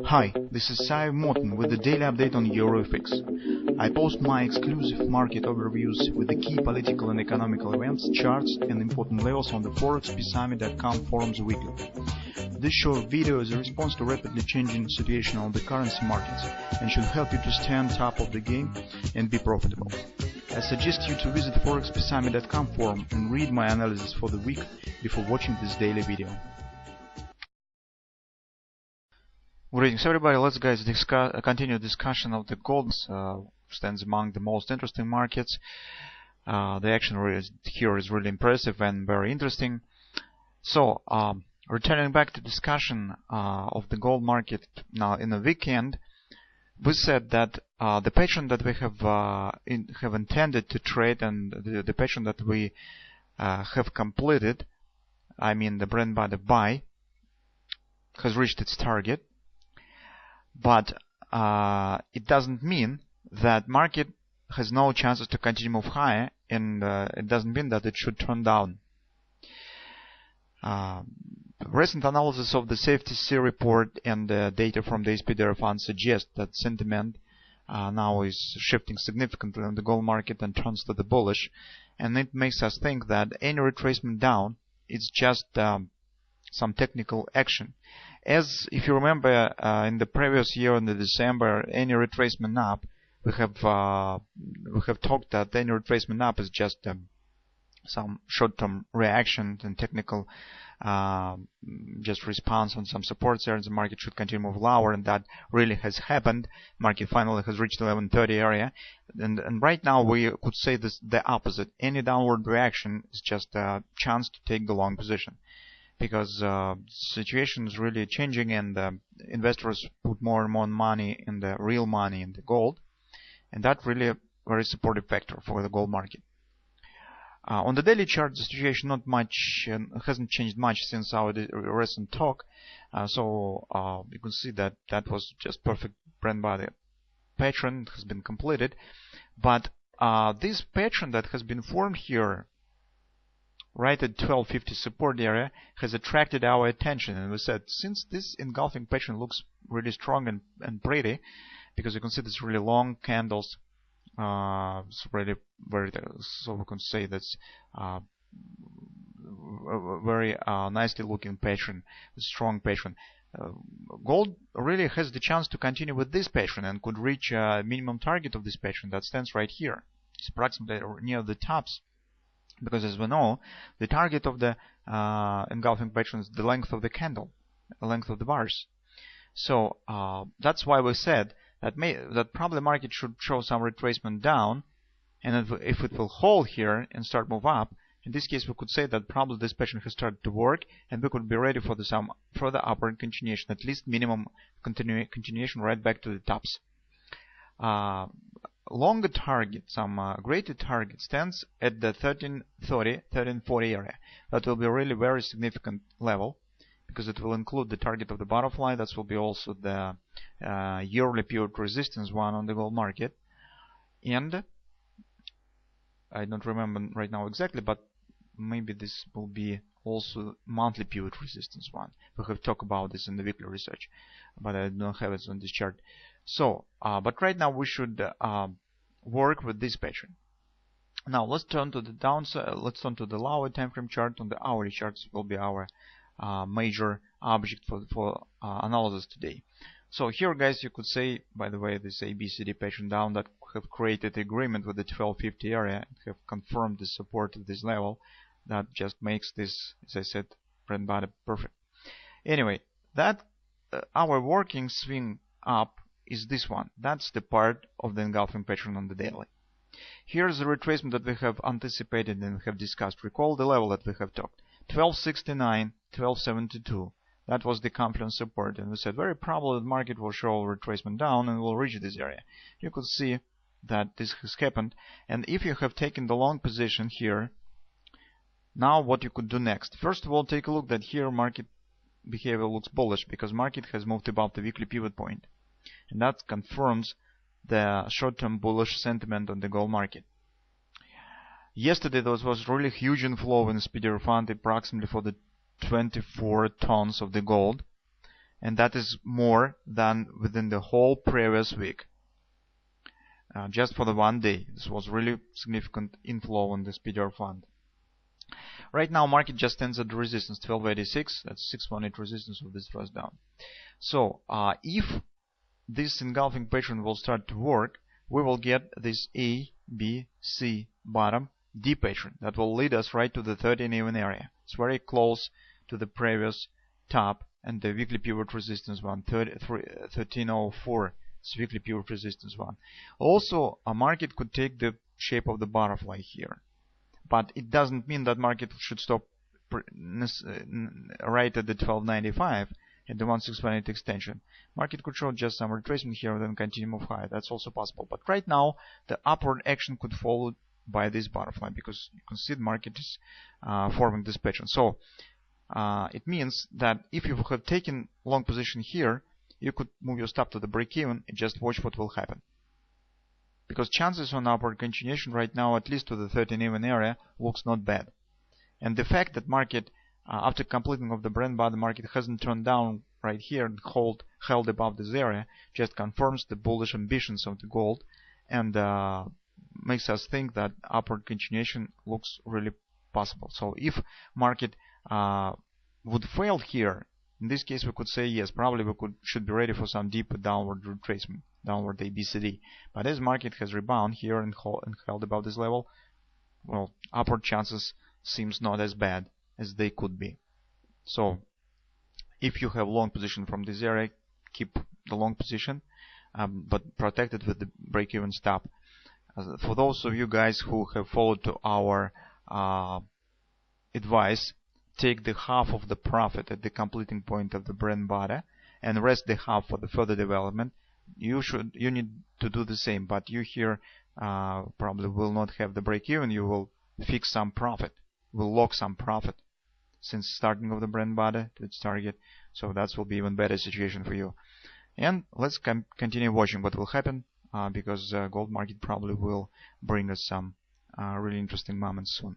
Hi, this is Sive Morten with the daily update on EuroFX. I post my exclusive market overviews with the key political and economical events, charts and important levels on the ForexPeaceArmy.com forums weekly. This short video is a response to rapidly changing situation on the currency markets and should help you to stay on top of the game and be profitable. I suggest you to visit ForexPeaceArmy.com forum and read my analysis for the week before watching this daily video. Greetings everybody, let's continue discussion of the gold, stands among the most interesting markets. The action here is really impressive and very interesting. So, returning back to discussion of the gold market now in the weekend, we said that the pattern that we have intended to trade and the pattern that we have completed, I mean the brand by the buy, has reached its target. But it doesn't mean that market has no chances to continue move higher, and it doesn't mean that it should turn down. Recent analysis of the Safety C report and data from the SPDR fund suggest that sentiment now is shifting significantly on the gold market and turns to the bullish, and it makes us think that any retracement down is just some technical action. As if you remember, in the previous year in the December, any retracement up, we have talked that any retracement up is just some short-term reaction and technical just response on some supports there, and the market should continue to move lower, and that really has happened. Market finally has reached 1130 area, and right now we could say this the opposite. Any downward reaction is just a chance to take the long position, because the situation is really changing, and investors put more and more money in the real money in the gold, and that really a very supportive factor for the gold market. On the daily chart, the situation not much hasn't changed much since our recent talk, so you can see that that was just perfect brand by the pattern has been completed, but this pattern that has been formed here right at 1250 support area has attracted our attention, and we said since this engulfing pattern looks really strong and pretty, because you can see this really long candles, it's really very, so we can say that's a very nicely looking pattern, strong pattern. Gold really has the chance to continue with this pattern and could reach a minimum target of this pattern that stands right here. It's approximately near the tops, because as we know, the target of the engulfing pattern is the length of the candle, the length of the bars. So that's why we said that probably the market should show some retracement down, and if it will hold here and start move up, in this case we could say that probably this pattern has started to work, and we could be ready for some further upward continuation, at least minimum continuation right back to the tops. Longer target, some greater target, stands at the 1340 area. That will be a really very significant level, because it will include the target of the butterfly. That will be also the yearly pivot resistance one on the gold market, and I don't remember right now exactly, but maybe this will be also monthly pivot resistance one. We have talked about this in the weekly research, but I don't have it on this chart. So, but right now we should work with this pattern. Now let's turn to the downside. Let's turn to the lower time frame chart. On the hourly charts will be our major object for analysis today. So here, guys, you could say, by the way, this ABCD pattern down that have created agreement with the 1250 area and have confirmed the support of this level. That just makes this, as I said, brand body perfect. Anyway, that our working swing up is this one. That's the part of the engulfing pattern on the daily. Here's the retracement that we have anticipated and we have discussed. Recall the level that we have talked. 1269, 1272. That was the confidence support, and we said very probably the market will show retracement down and will reach this area. You could see that this has happened, and if you have taken the long position here, now what you could do next? First of all, take a look that here market behavior looks bullish, because market has moved above the weekly pivot point, and that confirms the short-term bullish sentiment on the gold market. Yesterday there was really huge inflow in the SPDR fund, approximately for the 24 tons of the gold, and that is more than within the whole previous week. Just for the one day, this was really significant inflow on this PDR fund. Right now, market just stands at the resistance 1286. That's 618 resistance of this thrust down. So, if this engulfing pattern will start to work, we will get this A, B, C bottom D pattern that will lead us right to the 13 even area. It's very close to the previous top and the weekly pivot resistance one, 1304. It's weekly pivot resistance one. Also, a market could take the shape of the butterfly here, but it doesn't mean that market should stop right at the 1295 at the 1618 extension. Market could show just some retracement here and then continue move higher. That's also possible. But right now, the upward action could follow by this butterfly, because you can see the market is forming this pattern. So it means that if you have taken long position here, you could move your stop to the break even and just watch what will happen. Because chances on upward continuation right now, at least to the 13 even area, looks not bad. And the fact that market, after completing of the Brent bar, the market hasn't turned down right here and held above this area, just confirms the bullish ambitions of the gold, and makes us think that upward continuation looks really possible. So if market would fail here, in this case we could say yes, probably we should be ready for some deep downward retracement, downward ABCD. But as market has rebounded here and held above this level, well, upward chances seems not as bad as they could be. So if you have long position from this area, keep the long position, but protect it with the break-even stop. For those of you guys who have followed to our advice, take the half of the profit at the completing point of the Brent body and rest the half for the further development. You need to do the same, but you here probably will not have the break-even. You will fix some profit, will lock some profit since starting of the Brent body to its target. So that will be even better situation for you. And let's continue watching what will happen, because gold market probably will bring us some really interesting moments soon.